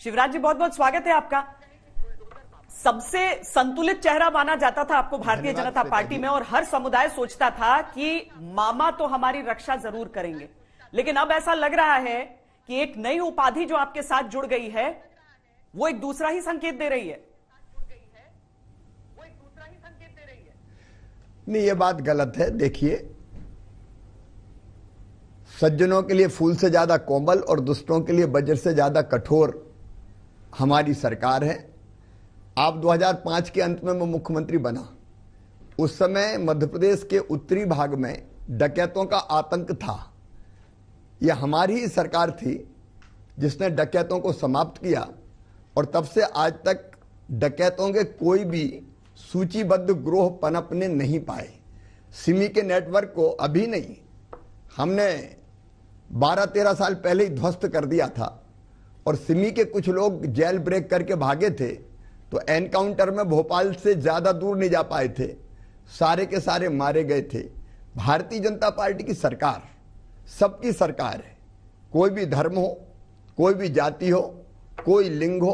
शिवराज जी, बहुत बहुत स्वागत है आपका। सबसे संतुलित चेहरा माना जाता था आपको भारतीय जनता पार्टी में, और हर समुदाय सोचता था कि मामा तो हमारी रक्षा जरूर करेंगे। लेकिन अब ऐसा लग रहा है कि एक नई उपाधि जो आपके साथ जुड़ गई है वो एक दूसरा ही संकेत दे रही है। नहीं, ये बात गलत है। देखिए, सज्जनों के लिए फूल से ज्यादा कोमल और दुष्टों के लिए वज्र से ज्यादा कठोर हमारी सरकार है। आप 2005 के अंत में मैं मुख्यमंत्री बना, उस समय मध्य प्रदेश के उत्तरी भाग में डकैतों का आतंक था। यह हमारी ही सरकार थी जिसने डकैतों को समाप्त किया, और तब से आज तक डकैतों के कोई भी सूचीबद्ध ग्रोह पनपने नहीं पाए। सिमी के नेटवर्क को अभी नहीं, हमने 12-13 साल पहले ही ध्वस्त कर दिया था, और सिमी के कुछ लोग जेल ब्रेक करके भागे थे तो एनकाउंटर में भोपाल से ज्यादा दूर नहीं जा पाए थे, सारे के सारे मारे गए थे। भारतीय जनता पार्टी की सरकार सबकी सरकार है। कोई भी धर्म हो, कोई भी जाति हो, कोई लिंग हो,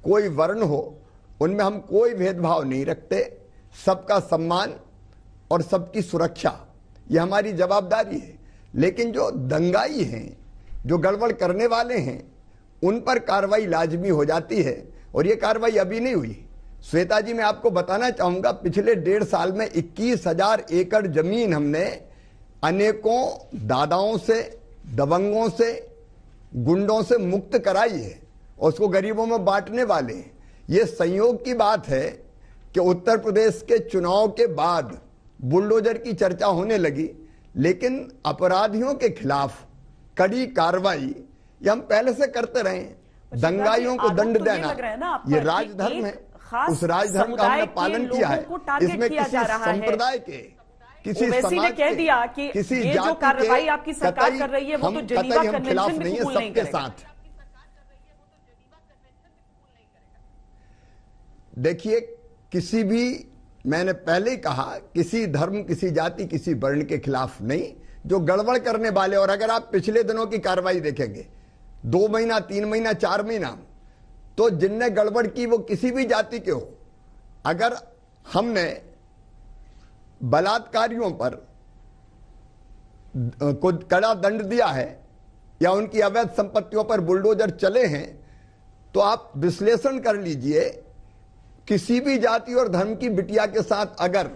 कोई वर्ण हो, उनमें हम कोई भेदभाव नहीं रखते। सबका सम्मान और सबकी सुरक्षा, ये हमारी जवाबदारी है। लेकिन जो दंगाई हैं, जो गड़बड़ करने वाले हैं, उन पर कार्रवाई लाजमी हो जाती है, और ये कार्रवाई अभी नहीं हुई। श्वेता जी, मैं आपको बताना चाहूंगा, पिछले 1.5 साल में 21,000 एकड़ जमीन हमने अनेकों दादाओं से, दबंगों से, गुंडों से मुक्त कराई है, और उसको गरीबों में बांटने वाले हैं। ये संयोग की बात है कि उत्तर प्रदेश के चुनाव के बाद बुलडोजर की चर्चा होने लगी, लेकिन अपराधियों के खिलाफ कड़ी कार्रवाई ये हम पहले से करते रहे। दंगाइयों को दंड देना ये राजधर्म है, उस राजधर्म का हमने पालन किया है। इसमें किसी संप्रदाय के, किसी समाज कह दिया कि किसी ये जो कार्रवाई आपकी सरकार कर रही है वो तो जेनीवा कन्वेंशन में कबूल नहीं सबके साथ। देखिए, किसी भी, मैंने पहले ही कहा, किसी धर्म, किसी जाति, किसी वर्ण के खिलाफ नहीं। जो गड़बड़ करने वाले, और अगर आप पिछले दिनों की कार्रवाई देखेंगे, 2 महीना, 3 महीना, 4 महीना, तो जिनने गड़बड़ की वो किसी भी जाति के हो, अगर हमने बलात्कारियों पर को कड़ा दंड दिया है या उनकी अवैध संपत्तियों पर बुलडोजर चले हैं, तो आप विश्लेषण कर लीजिए, किसी भी जाति और धर्म की बिटिया के साथ अगर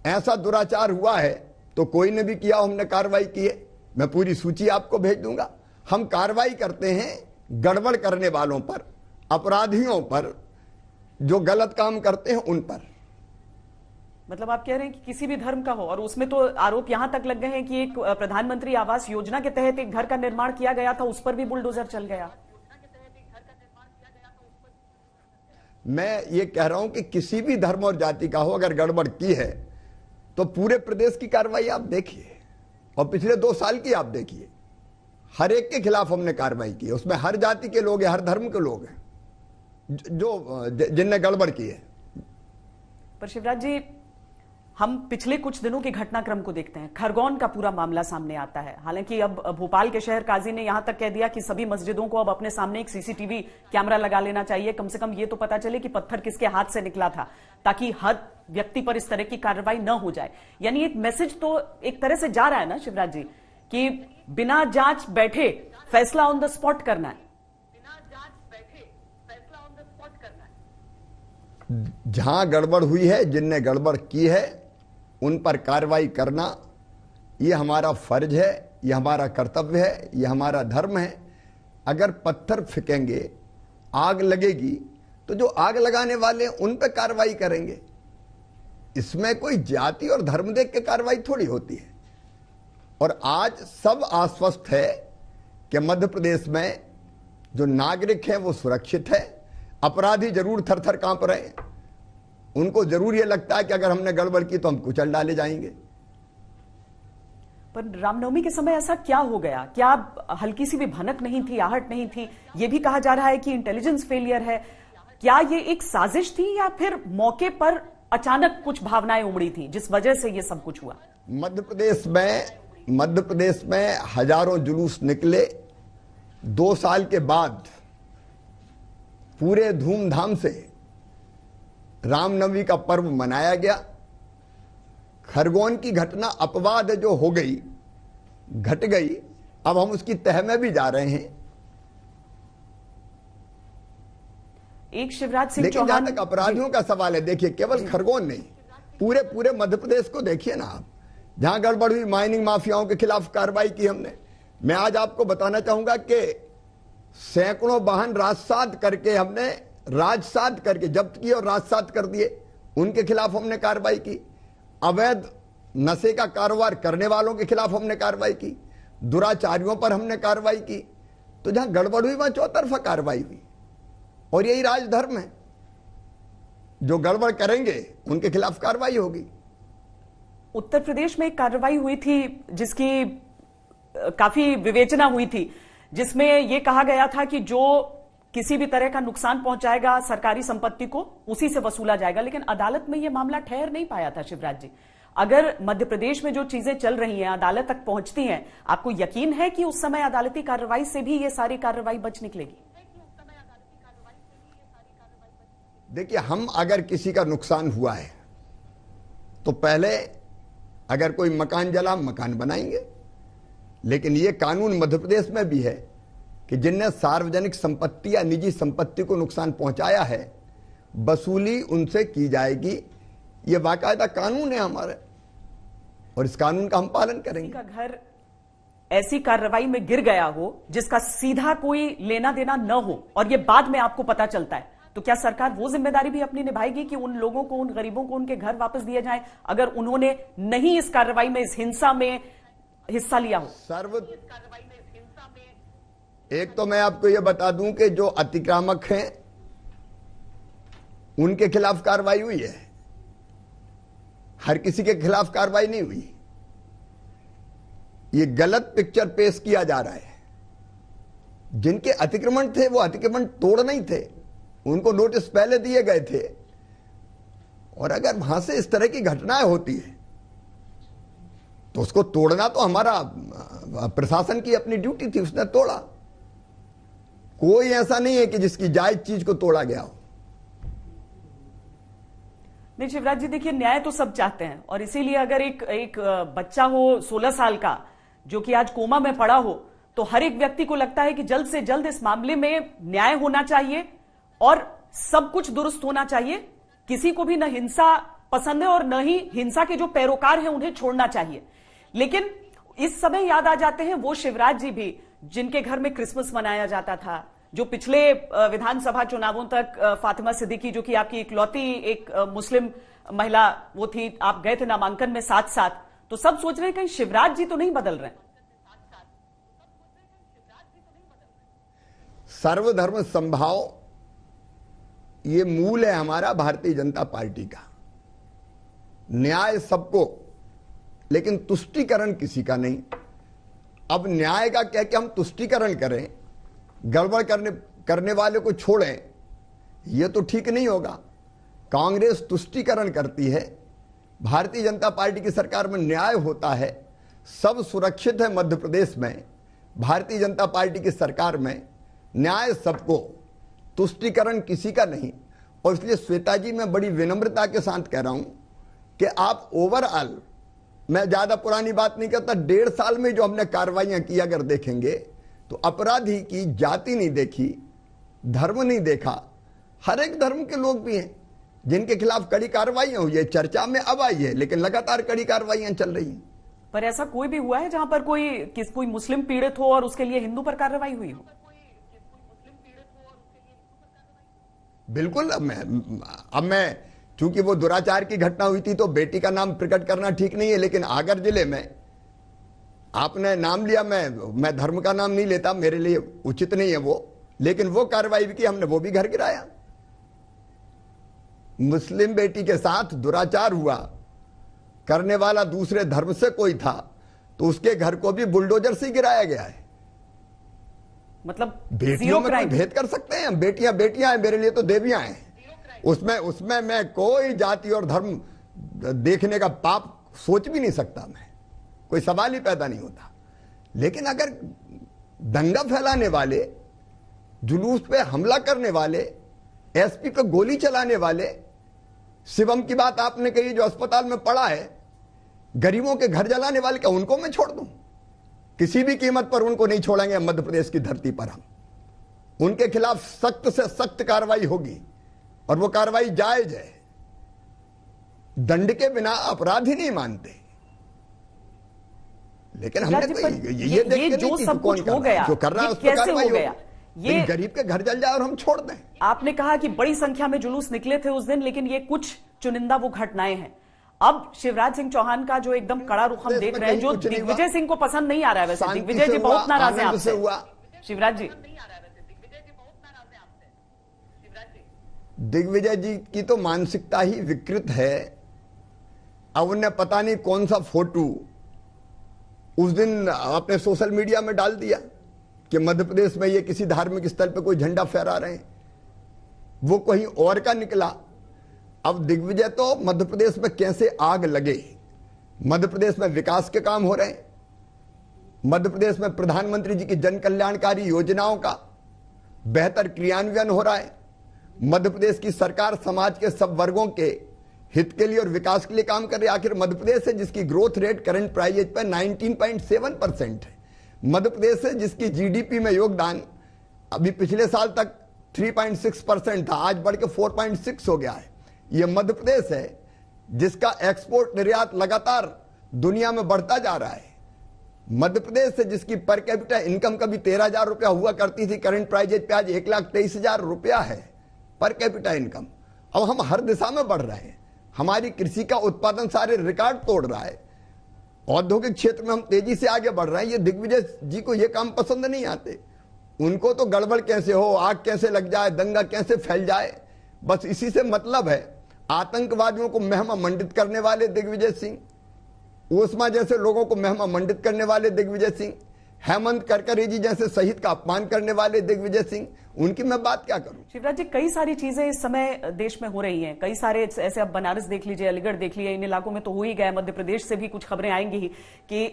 ऐसा दुराचार हुआ है तो कोई ने भी किया, हमने कार्रवाई की है। मैं पूरी सूची आपको भेज दूंगा। हम कार्रवाई करते हैं गड़बड़ करने वालों पर, अपराधियों पर, जो गलत काम करते हैं उन पर। मतलब आप कह रहे हैं कि किसी भी धर्म का हो, और उसमें तो आरोप यहां तक लग गए हैं कि एक प्रधानमंत्री आवास योजना के तहत एक घर का निर्माण किया गया था, उस पर भी बुलडोजर चल गया। मैं ये कह रहा हूं कि किसी भी धर्म और जाति का हो, अगर गड़बड़ की है तो पूरे प्रदेश की कार्रवाई आप देखिए, और पिछले 2 साल की आप देखिए, हर एक के खिलाफ हमने कार्रवाई की है। उसमें हर जाति के लोग हैं, हर धर्म के लोग हैं जो जिनने गड़बड़ की है। पर शिवराज जी, हम पिछले कुछ दिनों के घटनाक्रम को देखते हैं। खरगोन का पूरा मामला सामने आता है। हालांकि अब भोपाल के शहर काजी ने यहां तक कह दिया कि सभी मस्जिदों को अब अपने सामने एक सीसीटीवी कैमरा लगा लेना चाहिए, कम से कम ये तो पता चले कि पत्थर किसके हाथ से निकला था, ताकि हर व्यक्ति पर इस तरह की कार्रवाई न हो जाए। यानी एक मैसेज तो एक तरह से जा रहा है ना शिवराज जी, कि बिना जांच बैठे फैसला ऑन द स्पॉट करना है। जहां गड़बड़ हुई है, जिनने गड़बड़ की है, उन पर कार्रवाई करना ये हमारा फर्ज है, ये हमारा कर्तव्य है, ये हमारा धर्म है। अगर पत्थर फेंकेंगे, आग लगेगी, तो जो आग लगाने वाले उन पर कार्रवाई करेंगे। इसमें कोई जाति और धर्म देख के कार्रवाई थोड़ी होती है। और आज सब आश्वस्त है कि मध्य प्रदेश में जो नागरिक हैं वो सुरक्षित है। अपराधी जरूर थर थर कांप रहे हैं, उनको जरूर ये लगता है कि अगर हमने गड़बड़ की तो हम कुचल डाले जाएंगे। पर रामनवमी के समय ऐसा क्या हो गया? क्या हल्की सी भी भनक नहीं थी, आहट नहीं थी? यह भी कहा जा रहा है कि इंटेलिजेंस फेलियर है। क्या ये एक साजिश थी, या फिर मौके पर अचानक कुछ भावनाएं उमड़ी थी जिस वजह से ये सब कुछ हुआ? मध्य प्रदेश में हजारों जुलूस निकले। 2 साल के बाद पूरे धूमधाम से रामनवमी का पर्व मनाया गया। खरगोन की घटना अपवाद है जो हो गई, घट गई, अब हम उसकी तह में भी जा रहे हैं। एक शिवराज सिंह लेकिन चौहान, जहां तक अपराधियों का सवाल है, देखिए केवल खरगोन नहीं, पूरे मध्य प्रदेश को देखिए ना आप, जहां गड़बड़ हुई, माइनिंग माफियाओं के खिलाफ कार्रवाई की हमने। मैं आज आपको बताना चाहूंगा कि सैकड़ों वाहन राजसात करके हमने जब्त किए और राजसात कर दिए, उनके खिलाफ हमने कार्रवाई की। अवैध नशे का कारोबार करने वालों के खिलाफ हमने कार्रवाई की, दुराचारियों पर हमने कार्रवाई की। तो जहां गड़बड़ हुई वहां चौतरफा कार्रवाई हुई, और यही राजधर्म है। जो गड़बड़ करेंगे उनके खिलाफ कार्रवाई होगी। उत्तर प्रदेश में एक कार्रवाई हुई थी जिसकी काफी विवेचना हुई थी, जिसमें यह कहा गया था कि जो किसी भी तरह का नुकसान पहुंचाएगा सरकारी संपत्ति को, उसी से वसूला जाएगा। लेकिन अदालत में यह मामला ठहर नहीं पाया था। शिवराज जी, अगर मध्य प्रदेश में जो चीजें चल रही हैं अदालत तक पहुंचती हैं, आपको यकीन है कि उस समय अदालती कार्रवाई से भी यह सारी कार्रवाई बच निकलेगी? देखिए, हम अगर किसी का नुकसान हुआ है तो पहले अगर कोई मकान जला, मकान बनाएंगे। लेकिन यह कानून मध्य प्रदेश में भी है कि जिनने सार्वजनिक संपत्ति या निजी संपत्ति को नुकसान पहुंचाया है, वसूली उनसे की जाएगी। यह बाकायदा कानून है हमारे, और इस कानून का हम पालन करेंगे। का घर ऐसी कार्रवाई में गिर गया हो जिसका सीधा कोई लेना देना न हो, और यह बाद में आपको पता चलता है, तो क्या सरकार वो जिम्मेदारी भी अपनी निभाएगी कि उन लोगों को, उन गरीबों को उनके घर वापस दिए जाएं, अगर उन्होंने नहीं इस कार्रवाई में, इस हिंसा में हिस्सा लिया हो? एक तो मैं आपको यह बता दूं कि जो अतिक्रामक हैं उनके खिलाफ कार्रवाई हुई है, हर किसी के खिलाफ कार्रवाई नहीं हुई। ये गलत पिक्चर पेश किया जा रहा है। जिनके अतिक्रमण थे वो अतिक्रमण तोड़ नहीं थे, उनको नोटिस पहले दिए गए थे। और अगर वहां से इस तरह की घटनाएं होती है तो उसको तोड़ना तो हमारा प्रशासन की अपनी ड्यूटी थी, उसने तोड़ा। कोई ऐसा नहीं है कि जिसकी जायज चीज को तोड़ा गया हो। नहीं शिवराज जी, देखिए न्याय तो सब चाहते हैं, और इसीलिए अगर एक बच्चा हो 16 साल का जो कि आज कोमा में पड़ा हो, तो हर एक व्यक्ति को लगता है कि जल्द से जल्द इस मामले में न्याय होना चाहिए और सब कुछ दुरुस्त होना चाहिए। किसी को भी न हिंसा पसंद है और न ही हिंसा के जो पैरोकार हैं उन्हें छोड़ना चाहिए। लेकिन इस समय याद आ जाते हैं वो शिवराज जी भी जिनके घर में क्रिसमस मनाया जाता था, जो पिछले विधानसभा चुनावों तक फातिमा सिद्दीकी, जो कि आपकी इकलौती एक मुस्लिम महिला वो थी, आप गए थे नामांकन में साथ साथ, तो सब सोच रहे हैं कहीं शिवराज जी तो नहीं बदल रहे। सर्वधर्म समभाव ये मूल है हमारा भारतीय जनता पार्टी का। न्याय सबको, लेकिन तुष्टीकरण किसी का नहीं। अब न्याय का कह के हम तुष्टीकरण करें, गड़बड़ करने वाले को छोड़ें, यह तो ठीक नहीं होगा। कांग्रेस तुष्टीकरण करती है, भारतीय जनता पार्टी की सरकार में न्याय होता है, सब सुरक्षित है मध्य प्रदेश में। भारतीय जनता पार्टी की सरकार में न्याय सबको, तुष्टीकरण किसी का नहीं। और इसलिए श्वेता जी, मैं बड़ी विनम्रता के साथ कह रहा हूं कि आप ओवरऑल, मैं ज्यादा पुरानी बात नहीं करता, 1.5 साल में जो हमने कार्रवाइयां की अगर देखेंगे तो अपराधी की जाति नहीं देखी, धर्म नहीं देखा। हर एक धर्म के लोग भी हैं जिनके खिलाफ कड़ी कार्रवाइयां हुई है, चर्चा में अब आई है, लेकिन लगातार कड़ी कार्रवाइयां चल रही हैं। पर ऐसा कोई भी हुआ है जहां पर कोई मुस्लिम पीड़ित हो और उसके लिए हिंदू पर कार्रवाई हुई हो? बिल्कुल। अब मैं चूंकि वो दुराचार की घटना हुई थी तो बेटी का नाम प्रकट करना ठीक नहीं है, लेकिन आगर जिले में आपने नाम लिया, मैं धर्म का नाम नहीं लेता, मेरे लिए उचित नहीं है वो, लेकिन वो कार्रवाई भी की हमने, वो भी घर गिराया। मुस्लिम बेटी के साथ दुराचार हुआ, करने वाला दूसरे धर्म से कोई था, तो उसके घर को भी बुलडोजर से गिराया गया है। मतलब बेटियों में कोई भेद कर सकते हैं? बेटियां बेटियां हैं, मेरे लिए तो देवियां हैं। उसमें मैं कोई जाति और धर्म देखने का पाप सोच भी नहीं सकता, मैं कोई सवाल ही पैदा नहीं होता। लेकिन अगर दंगा फैलाने वाले, जुलूस पे हमला करने वाले एसपी पे गोली चलाने वाले शिवम की बात आपने कही, जो अस्पताल में पड़ा है, गरीबों के घर जलाने वाले, क्या उनको मैं छोड़ दूं? किसी भी कीमत पर उनको नहीं छोड़ेंगे मध्य प्रदेश की धरती पर। हम उनके खिलाफ सख्त से सख्त कार्रवाई होगी और वो कार्रवाई जायज है। दंड के बिना अपराध ही नहीं मानते। लेकिन हमने तो ये देख के जो सब कुछ हो गया, जो कर रहा है उस पर कार्रवाई हो गया। ये गरीब के घर जल जाए और हम छोड़ दें। आपने कहा कि बड़ी संख्या में जुलूस निकले थे उस दिन, लेकिन ये कुछ चुनिंदा वो घटनाएं हैं। अब शिवराज सिंह चौहान का जो एकदम कड़ा रुख हम देख रहे हैं, जो दिग्विजय सिंह को पसंद नहीं आ रहा है। वैसे दिग्विजय जी बहुत नाराज हैं आपसे। शिवराज जी, दिग्विजय जी की तो मानसिकता ही विकृत है। अब उन्हें पता नहीं कौन सा फोटो उस दिन आपने सोशल मीडिया में डाल दिया कि मध्य प्रदेश में ये किसी धार्मिक स्थल पे कोई झंडा फहरा रहे हैं, वो कहीं और का निकला। अब दिग्विजय तो मध्य प्रदेश में कैसे आग लगे, मध्य प्रदेश में विकास के काम हो रहे हैं, मध्य प्रदेश में प्रधानमंत्री जी की जन कल्याणकारी योजनाओं का बेहतर क्रियान्वयन हो रहा है, मध्य प्रदेश की सरकार समाज के सब वर्गों के हित के लिए और विकास के लिए काम कर रही है। आखिर मध्य प्रदेश है जिसकी ग्रोथ रेट करंट प्राइस पर 19.7% है, मध्य प्रदेश है जिसकी जीडीपी में योगदान अभी पिछले साल तक 3.6% था, आज बढ़ के 4.6 हो गया है। यह मध्य प्रदेश है जिसका एक्सपोर्ट निर्यात लगातार दुनिया में बढ़ता जा रहा है, मध्य प्रदेश है जिसकी पर कैपिटा इनकम कभी 13,000 रुपया हुआ करती थी, करंट प्राइस पे आज 1,23,000 रुपया है पर कैपिटा इनकम। अब हम हर दिशा में बढ़ रहे हैं, हमारी कृषि का उत्पादन सारे रिकॉर्ड तोड़ रहा है, औद्योगिक क्षेत्र में हम तेजी से आगे बढ़ रहे हैं। ये दिग्विजय जी को ये काम पसंद नहीं आते, उनको तो गड़बड़ कैसे हो, आग कैसे लग जाए, दंगा कैसे फैल जाए, बस इसी से मतलब है। आतंकवादियों को महिमा मंडित करने वाले दिग्विजय सिंह, ओस्मा जैसे लोगों को महिमा मंडित करने वाले दिग्विजय सिंह, हेमंत करकरे जी जैसे शहीद का अपमान करने वाले दिग्विजय सिंह, उनकी मैं बात क्या करूं। शिवराज जी, कई सारी चीजें इस समय देश में हो रही हैं, कई सारे ऐसे, अब बनारस देख लीजिए, अलीगढ़ देख लीजिए, इन इलाकों में तो हो ही गया। मध्य प्रदेश से भी कुछ खबरें आएंगी ही कि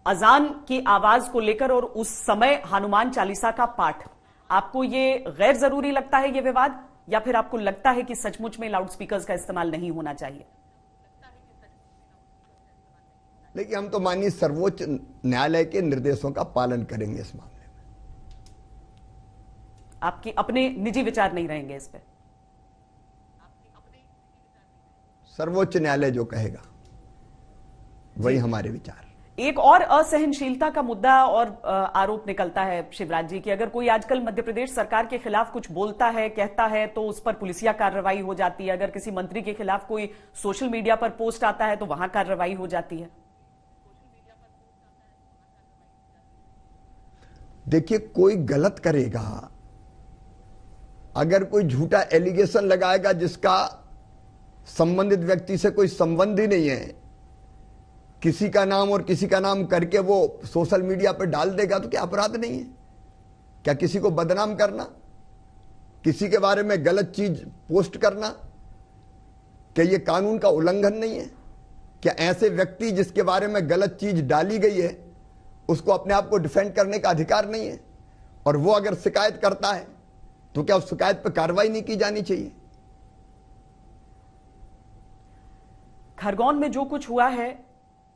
अजान की आवाज को लेकर और उस समय हनुमान चालीसा का पाठ, आपको ये गैर जरूरी लगता है ये विवाद, या फिर आपको लगता है कि सचमुच में लाउड स्पीकर्स का इस्तेमाल नहीं होना चाहिए? लेकिन हम तो माननीय सर्वोच्च न्यायालय के निर्देशों का पालन करेंगे इस मामले में। आपकी अपने निजी विचार नहीं रहेंगे इस पे? सर्वोच्च न्यायालय जो कहेगा वही हमारे विचार। एक और असहनशीलता का मुद्दा और आरोप निकलता है शिवराज जी कि अगर कोई आजकल मध्य प्रदेश सरकार के खिलाफ कुछ बोलता है, कहता है, तो उस पर पुलिसिया कार्रवाई हो जाती है। अगर किसी मंत्री के खिलाफ कोई सोशल मीडिया पर पोस्ट आता है तो वहां कार्रवाई हो जाती है। देखिए, कोई गलत करेगा, अगर कोई झूठा एलिगेशन लगाएगा जिसका संबंधित व्यक्ति से कोई संबंध ही नहीं है, किसी का नाम और किसी का नाम करके वो सोशल मीडिया पर डाल देगा, तो क्या अपराध नहीं है? क्या किसी को बदनाम करना, किसी के बारे में गलत चीज पोस्ट करना, क्या ये कानून का उल्लंघन नहीं है? क्या ऐसे व्यक्ति जिसके बारे में गलत चीज डाली गई है उसको अपने आप को डिफेंड करने का अधिकार नहीं है? और वो अगर शिकायत करता है तो क्या उस शिकायत पर कार्रवाई नहीं की जानी चाहिए? खरगोन में जो कुछ हुआ है,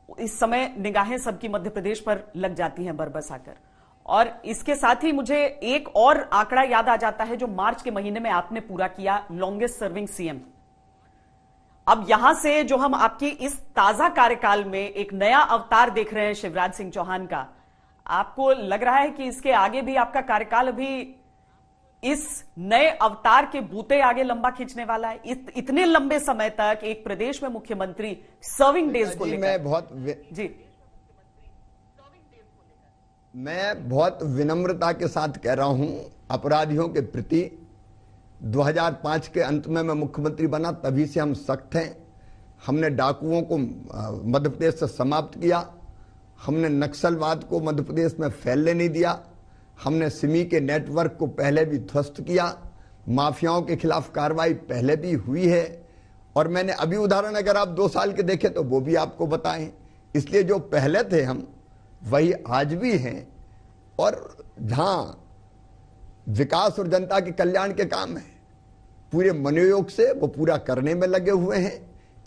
इस समय निगाहें सबकी मध्य प्रदेश पर लग जाती हैं बरबस आकर, और इसके साथ ही मुझे एक और आंकड़ा याद आ जाता है जो मार्च के महीने में आपने पूरा किया, लॉन्गेस्ट सर्विंग सीएम। अब यहां से जो हम आपकी इस ताजा कार्यकाल में एक नया अवतार देख रहे हैं शिवराज सिंह चौहान का, आपको लग रहा है कि इसके आगे भी आपका कार्यकाल अभी इस नए अवतार के बूते आगे लंबा खींचने वाला है? इतने लंबे समय तक एक प्रदेश में मुख्यमंत्री सर्विंग डेज को लेकर मैं बहुत विनम्रता के साथ कह रहा हूं अपराधियों के प्रति। 2005 के अंत में मैं मुख्यमंत्री बना, तभी से हम सख्त हैं। हमने डाकुओं को मध्य प्रदेश से समाप्त किया, हमने नक्सलवाद को मध्य प्रदेश में फैलने नहीं दिया, हमने सिमी के नेटवर्क को पहले भी ध्वस्त किया, माफियाओं के खिलाफ कार्रवाई पहले भी हुई है, और मैंने अभी उदाहरण अगर आप 2 साल के देखें तो वो भी आपको बताएं। इसलिए जो पहले थे हम वही आज भी हैं, और जहां विकास और जनता के कल्याण के काम है पूरे मनोयोग से वो पूरा करने में लगे हुए हैं।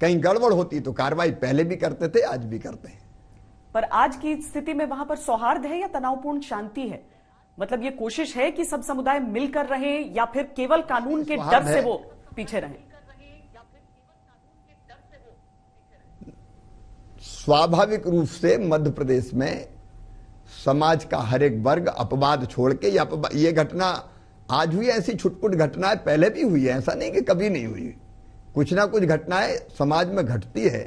कहीं गड़बड़ होती तो कार्रवाई पहले भी करते थे, आज भी करते हैं। पर आज की स्थिति में वहां पर सौहार्द है या तनावपूर्ण शांति है? मतलब ये कोशिश है कि सब समुदाय मिलकर रहे या फिर केवल कानून के डर से वो पीछे रहे? स्वाभाविक रूप से मध्य प्रदेश में समाज का हर एक वर्ग अपवाद छोड़ के, ये घटना आज हुई, ऐसी छुटपुट घटनाएं पहले भी हुई है, ऐसा नहीं कि कभी नहीं हुई। कुछ ना कुछ घटनाएं समाज में घटती है,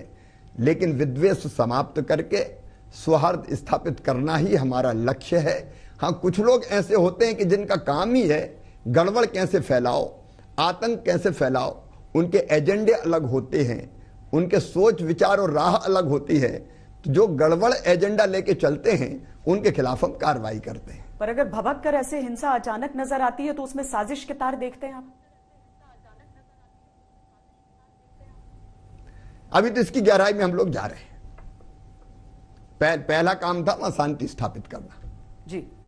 लेकिन विद्वेष समाप्त करके सौहार्द स्थापित करना ही हमारा लक्ष्य है। हाँ, कुछ लोग ऐसे होते हैं कि जिनका काम ही है गड़बड़ कैसे फैलाओ, आतंक कैसे फैलाओ। उनके एजेंडे अलग होते हैं, उनके सोच विचार और राह अलग होती है। तो जो गड़बड़ एजेंडा लेके चलते हैं उनके खिलाफ हम कार्रवाई करते हैं। पर अगर भभक कर ऐसे हिंसा अचानक नजर आती है तो उसमें साजिश के तार देखते हैं आप? अभी तो इसकी गहराई में हम लोग जा रहे हैं। पहला काम था वहां शांति स्थापित करना। जी।